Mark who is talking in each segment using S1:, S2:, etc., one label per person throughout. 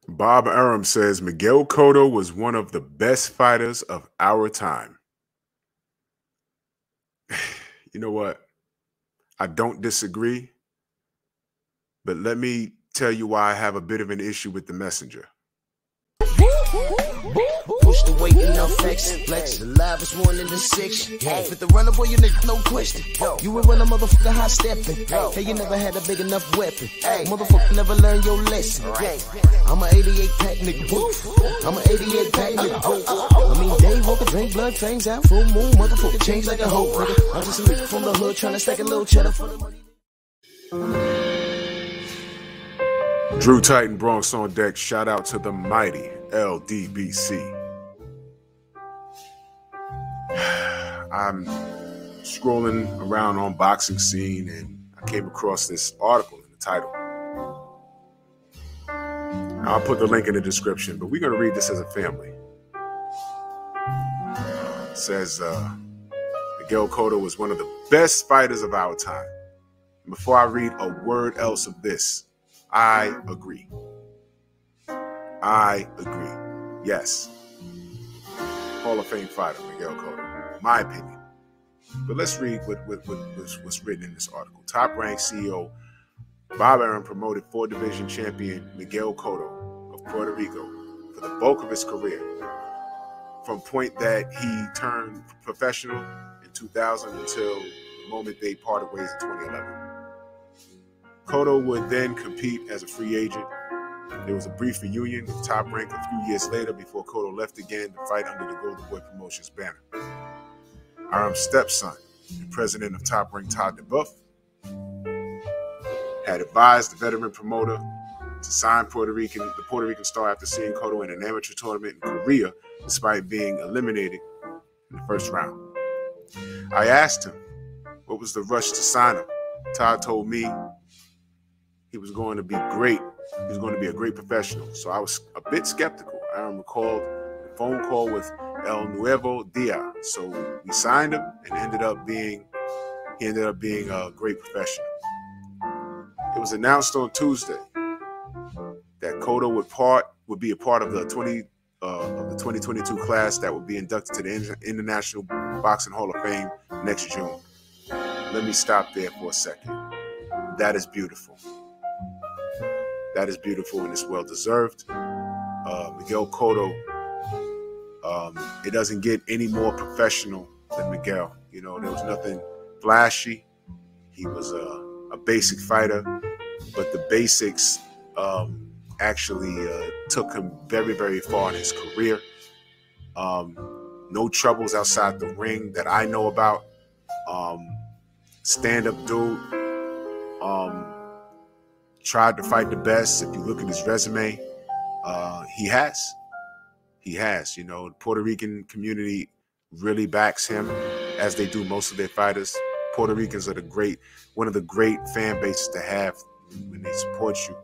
S1: Bob Arum says Miguel Cotto was one of the best fighters of our time. You know what? I don't disagree, but let me tell you why I have a bit of an issue with the messenger.
S2: Push the weight in no flex. Flex the live is 1 in the 6. With the runner boy, you nigga, no question. You will run a motherfucker high stepping. Hey, you never had a big enough weapon. Motherfucker never learned your lesson. I'm an 88 pack nigga. Woof. I'm an 88 pack nigga. I mean, day walker, drink blood, fangs out, full moon, motherfucker change like a hoe. I'm just a nigga from the hood trying to stack a little cheddar for the money.
S1: Drew Titan, Bronx on deck. Shout out to the mighty LDBC. I'm scrolling around on Boxing Scene and I came across this article in the title. I'll put the link in the description, but we're going to read this as a family. It says, Miguel Cotto was one of the best fighters of our time. Before I read a word else of this, I agree. I agree. Yes. Hall of Fame fighter, Miguel Cotto. My opinion. But let's read what's written in this article. Top-ranked CEO Bob Arum promoted 4-division champion Miguel Cotto of Puerto Rico for the bulk of his career. From point that he turned professional in 2000 until the moment they parted ways in 2011. Cotto would then compete as a free agent. There was a brief reunion with Top Rank a few years later before Cotto left again to fight under the Golden Boy Promotions banner. Arum's stepson, the president of Top Rank, Todd DeBuff, had advised the veteran promoter to sign the Puerto Rican star after seeing Cotto in an amateur tournament in Korea, despite being eliminated in the first round. I asked him, what was the rush to sign him? Todd told me he was going to be great. He was going to be a great professional. So I was a bit skeptical. I recalled a phone call with El Nuevo Dia. So we signed him and he ended up being a great professional. It was announced on Tuesday that Cotto would be a part of the 2022 class that would be inducted to the International Boxing Hall of Fame next June. Let me stop there for a second. That is beautiful. That is beautiful and it's well deserved. Miguel Cotto, it doesn't get any more professional than Miguel. You know, there was nothing flashy. He was a basic fighter, but the basics actually took him very, very far in his career. No troubles outside the ring that I know about. Stand-up dude. Tried to fight the best. If you look at his resume, he has. You know, the Puerto Rican community really backs him, as they do most of their fighters. Puerto Ricans are one of the great fan bases to have when they support you.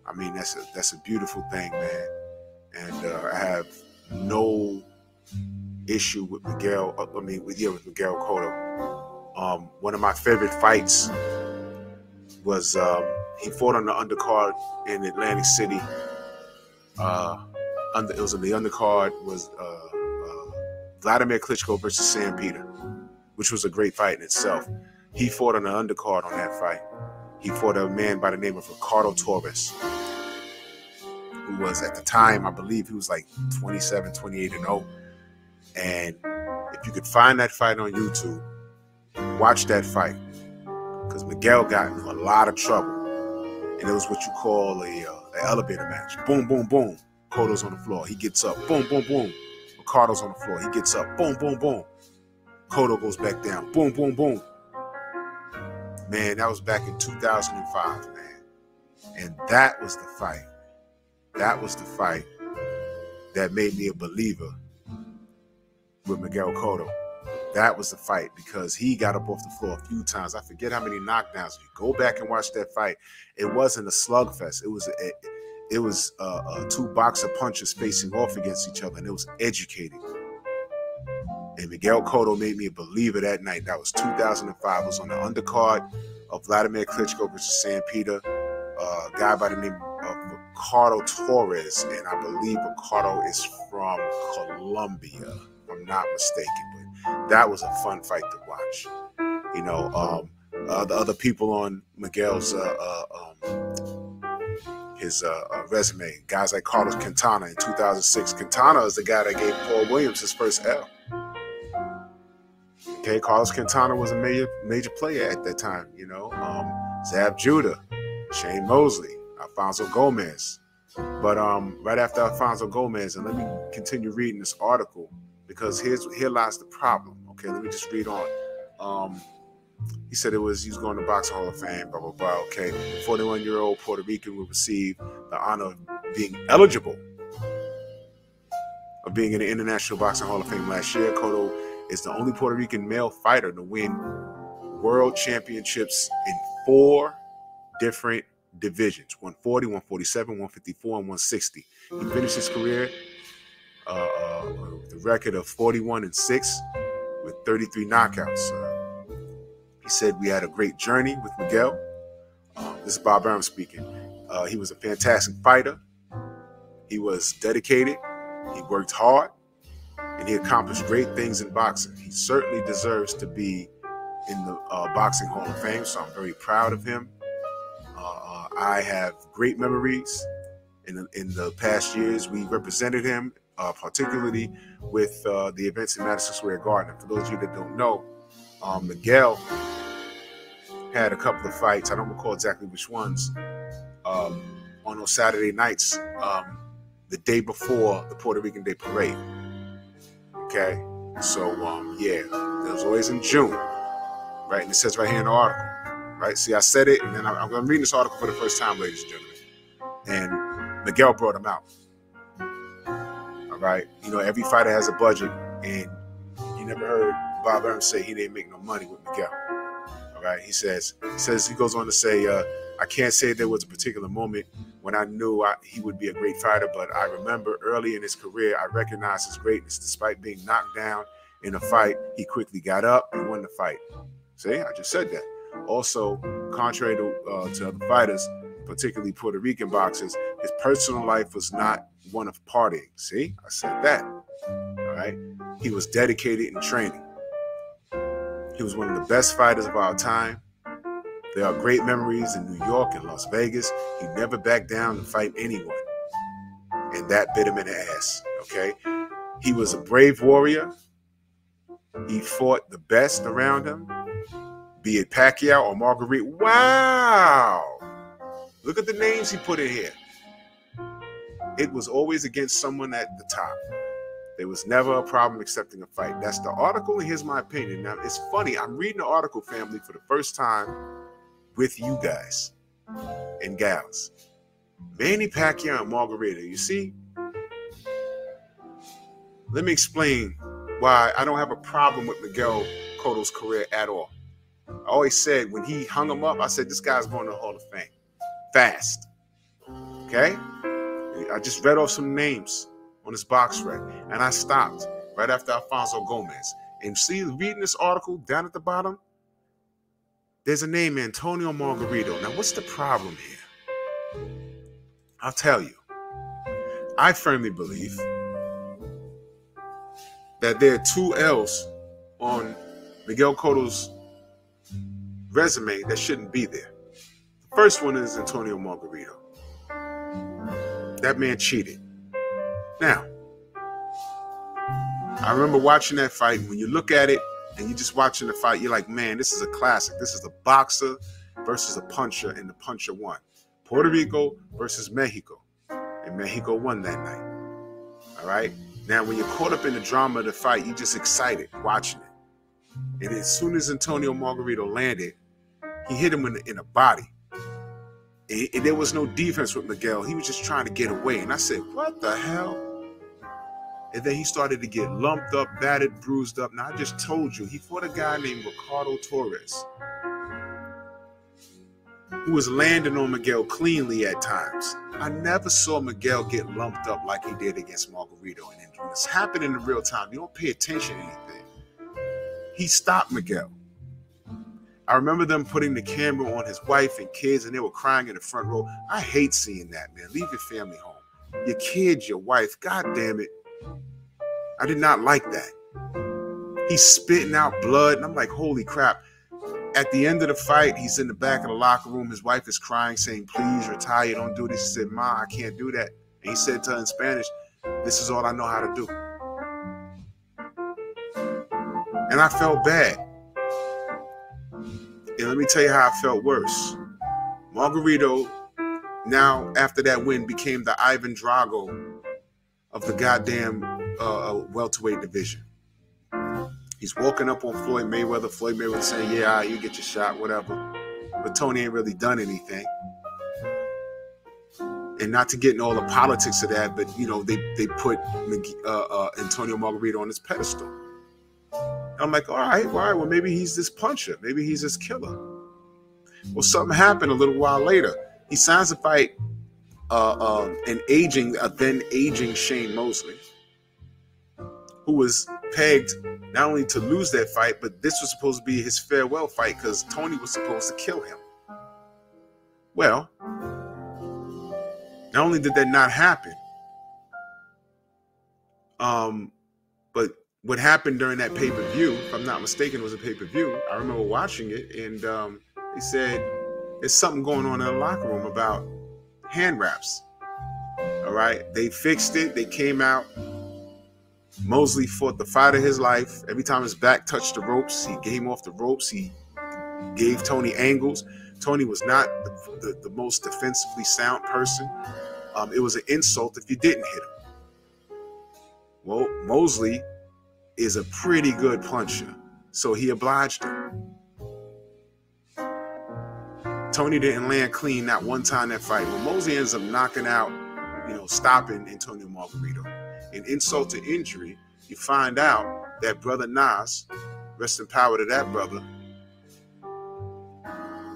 S1: I mean, that's a beautiful thing, man. And I have no issue with Miguel. With Miguel Cotto. One of my favorite fights was he fought on the undercard in Atlantic City. It was on the undercard was Vladimir Klitschko versus Sam Peter, which was a great fight in itself. He fought on the undercard on that fight. He fought a man by the name of Ricardo Torres, who was at the time, I believe he was like 27, 28-0. And if you could find that fight on YouTube, watch that fight, because Miguel got into a lot of trouble. And it was what you call an elevator match. Boom, boom, boom. Cotto's on the floor. He gets up. Boom, boom, boom. Ricardo's on the floor. He gets up. Boom, boom, boom. Cotto goes back down. Boom, boom, boom. Man, that was back in 2005, man. And that was the fight. That was the fight that made me a believer with Miguel Cotto. That was the fight, because he got up off the floor a few times. I forget how many knockdowns. If you go back and watch that fight, it wasn't a slugfest. It was two boxer punchers facing off against each other, and it was educating. And Miguel Cotto made me a believer that night. That was 2005. It was on the undercard of Vladimir Klitschko versus Sam Peter. A guy by the name of Ricardo Torres, and I believe Ricardo is from Colombia, if I'm not mistaken. But that was a fun fight to watch. The other people on Miguel's resume, guys like Carlos Quintana in 2006. Quintana is the guy that gave Paul Williams his first L. Okay, Carlos Quintana was a major player at that time. Zab Judah, Shane Mosley, Alfonso Gomez. But right after Alfonso Gomez, and let me continue reading this article, because here lies the problem. Okay, let me just read on. He said he was going to Boxing Hall of Fame, blah, blah, blah. Okay, the 41-year-old Puerto Rican will receive the honor of being eligible of being in the International Boxing Hall of Fame last year. Cotto is the only Puerto Rican male fighter to win world championships in 4 different divisions: 140, 147, 154, and 160. He finished his career with a record of 41-6 with 33 knockouts. He said, "We had a great journey with Miguel." This is Bob Arum speaking. He was a fantastic fighter. He was dedicated. He worked hard, and he accomplished great things in boxing. He certainly deserves to be in the Boxing Hall of Fame, so I'm very proud of him. I have great memories. In the past years, we represented him, particularly with the events in Madison Square Garden. For those of you that don't know, Miguel had a couple of fights. I don't recall exactly which ones. On those Saturday nights, the day before the Puerto Rican Day Parade. Okay, so it was always in June, right? And it says right here in the article, right? See, I said it, and then I'm reading this article for the first time, ladies and gentlemen. And Miguel brought him out. All right, every fighter has a budget, and you never heard Bob Arum say he didn't make no money with Miguel. All right, he goes on to say, I can't say there was a particular moment when I knew he would be a great fighter, but I remember early in his career, I recognized his greatness. Despite being knocked down in a fight, he quickly got up and won the fight. See, I just said that. Also, contrary to other fighters, particularly Puerto Rican boxers, his personal life was not one of partying. See, I said that. All right. He was dedicated in training. He was one of the best fighters of our time. There are great memories in New York and Las Vegas. He never backed down to fight anyone. And that bit him in the ass. Okay. He was a brave warrior. He fought the best around him, be it Pacquiao or Margarito. Wow. Look at the names he put in here. It was always against someone at the top. There was never a problem accepting a fight. That's the article, and here's my opinion. Now, it's funny. I'm reading the article, family, for the first time with you guys and gals. Manny Pacquiao and Margarito. You see? Let me explain why I don't have a problem with Miguel Cotto's career at all. I always said when he hung him up, I said, this guy's going to the Hall of Fame. Fast. Okay? I just read off some names on his box rec, and I stopped right after Alfonso Gomez. And see, reading this article down at the bottom, there's a name, Antonio Margarito. Now, what's the problem here? I'll tell you. I firmly believe that there are 2 L's on Miguel Cotto's resume that shouldn't be there. The first one is Antonio Margarito. That man cheated. Now, I remember watching that fight. When you look at it and you're just watching the fight, you're like, man, this is a classic. This is a boxer versus a puncher, and the puncher won. Puerto Rico versus Mexico, and Mexico won that night. All right? Now, when you're caught up in the drama of the fight, you're just excited watching it. And as soon as Antonio Margarito landed, he hit him in the body. And there was no defense with Miguel. He was just trying to get away. And I said, what the hell? And then he started to get lumped up, battered, bruised up. Now, I just told you, he fought a guy named Ricardo Torres, who was landing on Miguel cleanly at times. I never saw Miguel get lumped up like he did against Margarito. And when it's happening in real time, you don't pay attention to anything. He stopped Miguel. I I remember them putting the camera on his wife and kids, and they were crying in the front row. I hate seeing that, man. Leave your family home. Your kids, your wife, God damn it. I did not like that. He's spitting out blood, and I'm like, holy crap. At the end of the fight, he's in the back of the locker room. His wife is crying, saying, please retire, don't do this. He said, Ma, I can't do that. And he said to her in Spanish, this is all I know how to do. And I felt bad. And let me tell you how I felt worse. Margarito, now after that win, became the Ivan Drago of the goddamn welterweight division. He's walking up on Floyd Mayweather. Floyd Mayweather saying, yeah, you get your shot, whatever. But Tony ain't really done anything. And not to get in all the politics of that, but, you know, they put Antonio Margarito on his pedestal. And I'm like, all right, well, maybe he's this puncher. Maybe he's this killer. Well, something happened a little while later. He signs a fight, a then aging Shane Mosley, who was pegged not only to lose that fight, but this was supposed to be his farewell fight because Tony was supposed to kill him. Well, not only did that not happen, but what happened during that pay-per-view, if I'm not mistaken, it was a pay-per-view. I remember watching it, and he said, there's something going on in the locker room about hand wraps. All right? They fixed it. They came out. Mosley fought the fight of his life. Every time his back touched the ropes, he came off the ropes. He gave Tony angles. Tony was not the most defensively sound person. It was an insult if you didn't hit him. Well, Mosley is a pretty good puncher, so he obliged him. Tony didn't land clean not one time that fight. Well, Mosley ends up knocking out, stopping Antonio Margarito. In insult to injury, you find out that brother Nas, rest in power to that brother,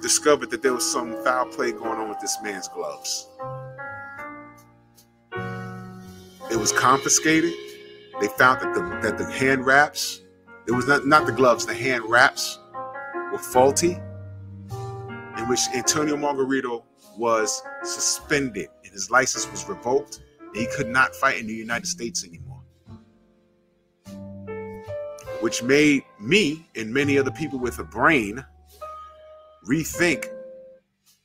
S1: discovered that there was some foul play going on with this man's gloves. It was confiscated. They found that the hand wraps, it was not the gloves, the hand wraps were faulty, in which Antonio Margarito was suspended and his license was revoked. He could not fight in the United States anymore, which made me and many other people with a brain rethink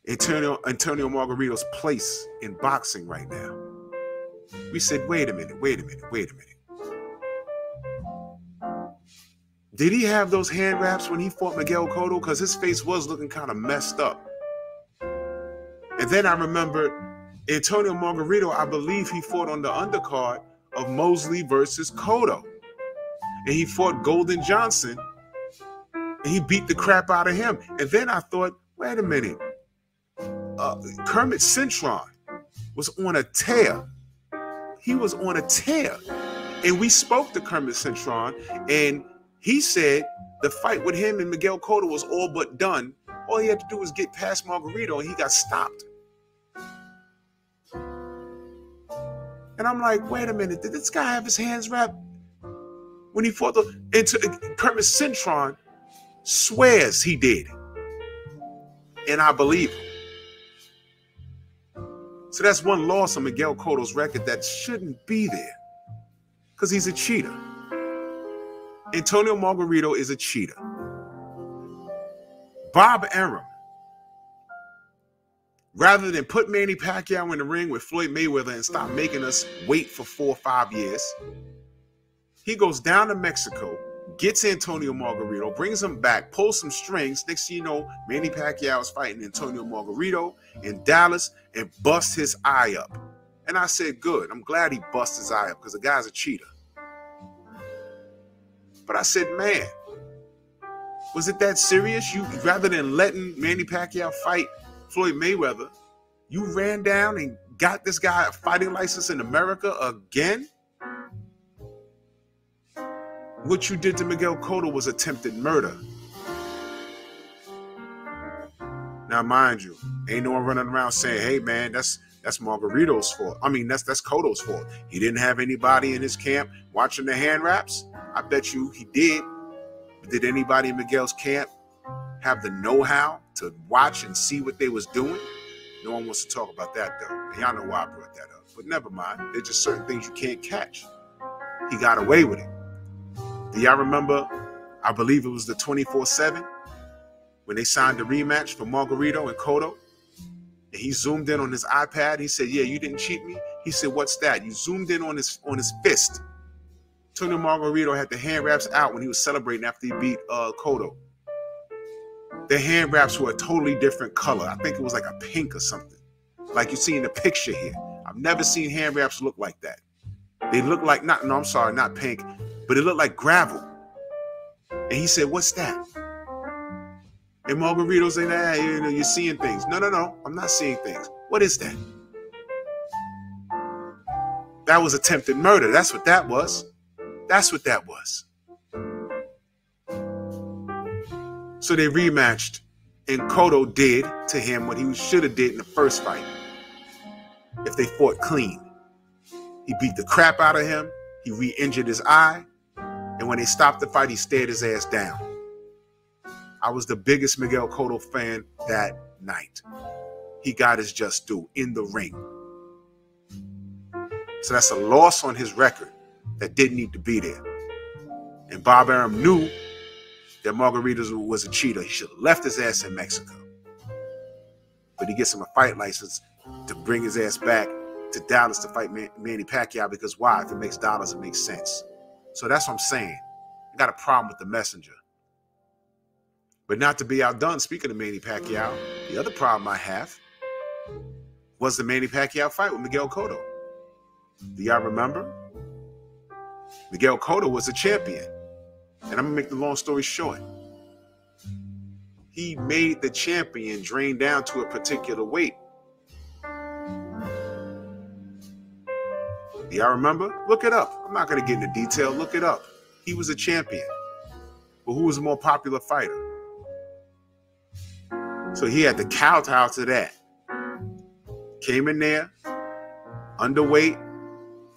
S1: Antonio Margarito's place in boxing right now. We said, wait a minute. Did he have those hand wraps when he fought Miguel Cotto? Because his face was looking kind of messed up. And then I remember Antonio Margarito, I believe he fought on the undercard of Mosley versus Cotto. And he fought Golden Johnson, and he beat the crap out of him. And then I thought, wait a minute. Kermit Cintron was on a tear. He was on a tear. And we spoke to Kermit Cintron, and he said the fight with him and Miguel Cotto was all but done. All he had to do was get past Margarito, and he got stopped. And I'm like, wait a minute, did this guy have his hands wrapped when he fought Kermit Cintron swears he did. And I believe him. So that's one loss on Miguel Cotto's record that shouldn't be there because he's a cheater. Antonio Margarito is a cheater. Bob Arum, rather than put Manny Pacquiao in the ring with Floyd Mayweather and stop making us wait for 4 or 5 years, he goes down to Mexico, gets Antonio Margarito, brings him back, pulls some strings. Next thing you know, Manny Pacquiao is fighting Antonio Margarito in Dallas and busts his eye up. And I said, good. I'm glad he busted his eye up because the guy's a cheater. But I said, man, was it that serious? You, rather than letting Manny Pacquiao fight Floyd Mayweather, you ran down and got this guy a fighting license in America again? What you did to Miguel Cotto was attempted murder. Now, mind you, ain't no one running around saying, hey, man, that's Margarito's fault. I mean, that's Cotto's fault. He didn't have anybody in his camp watching the hand wraps. I bet you he did. Did anybody in Miguel's camp have the know-how to watch and see what they was doing. No one wants to talk about that, though. And y'all know why I brought that up. But never mind. There's just certain things you can't catch. He got away with it. Do y'all remember, I believe it was the 24/7, when they signed the rematch for Margarito and Cotto? And he zoomed in on his iPad. He said, yeah, you didn't cheat me? He said, what's that? You zoomed in on his fist. Tony Margarito had the hand wraps out when he was celebrating after he beat Cotto. The hand wraps were a totally different color. I think it was like a pink or something. Like you see in the picture here. I've never seen hand wraps look like that. They look like, not pink, but it looked like gravel. And he said, what's that? And Margarito said, nah, you're seeing things. No, I'm not seeing things. What is that? That was attempted murder. That's what that was. That's what that was. So they rematched, and Cotto did to him what he should have did in the first fight. If they fought clean. He beat the crap out of him. He re-injured his eye. And when they stopped the fight, he stared his ass down. I was the biggest Miguel Cotto fan that night. He got his just due in the ring. So that's a loss on his record that didn't need to be there. And Bob Arum knew that Margarito was a cheater. He should have left his ass in Mexico. But he gets him a fight license to bring his ass back to Dallas to fight Manny Pacquiao, because why? If it makes dollars, it makes sense. So that's what I'm saying. I got a problem with the messenger. But not to be outdone, speaking of Manny Pacquiao, the other problem I have was the Manny Pacquiao fight with Miguel Cotto. Do y'all remember? Miguel Cotto was a champion. And I'm going to make the long story short. He made the champion drain down to a particular weight. Do y'all remember? Look it up. I'm not going to get into detail. Look it up. He was a champion. But who was a more popular fighter? So he had to kowtow to that. Came in there, underweight.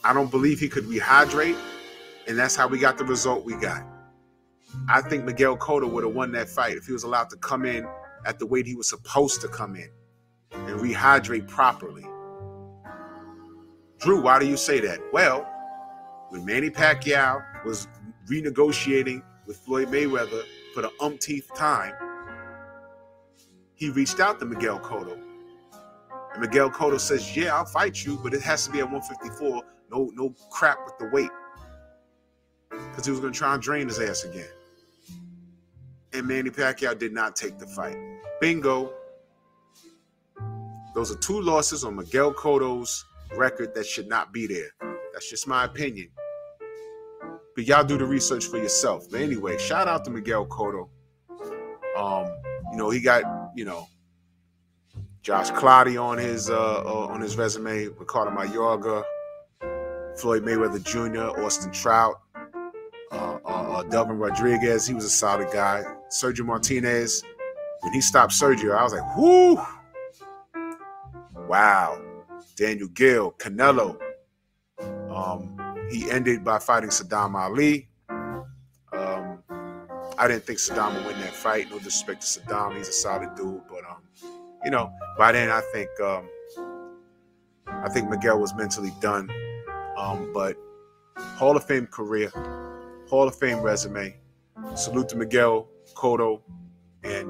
S1: I don't believe he could rehydrate. And that's how we got the result we got. I think Miguel Cotto would have won that fight if he was allowed to come in at the weight he was supposed to come in and rehydrate properly. Drew, why do you say that? Well, when Manny Pacquiao was renegotiating with Floyd Mayweather for the umpteenth time, he reached out to Miguel Cotto. And Miguel Cotto says, yeah, I'll fight you, but it has to be at 154. No crap with the weight. Because he was going to try and drain his ass again. And Manny Pacquiao did not take the fight. Bingo. Those are two losses on Miguel Cotto's record that should not be there. That's just my opinion. But y'all do the research for yourself. But anyway, shout out to Miguel Cotto. He got, Josh Clottey on his resume, Ricardo Mayorga, Floyd Mayweather Jr., Austin Trout, Delvin Rodriguez. He was a solid guy. Sergio Martinez. When he stopped Sergio, I was like, whoo! Wow. Daniel Gill, Canelo. He ended by fighting Saddam Ali. I didn't think Saddam would win that fight. No disrespect to Saddam. He's a solid dude. But, by then I think Miguel was mentally done. But Hall of Fame career, Hall of Fame resume. Salute to Miguel Cotto and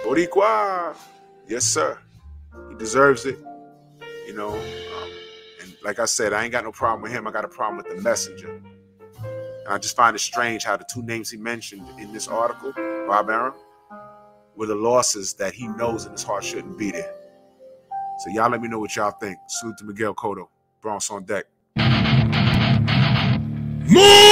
S1: Boricua. Yes, sir. He deserves it. And like I said, I ain't got no problem with him. I got a problem with the messenger. And I just find it strange how the two names he mentioned in this article, Bob Arum, were the losses that he knows in his heart shouldn't be there. So y'all let me know what y'all think. Salute to Miguel Cotto. Bronx on deck.
S2: Move!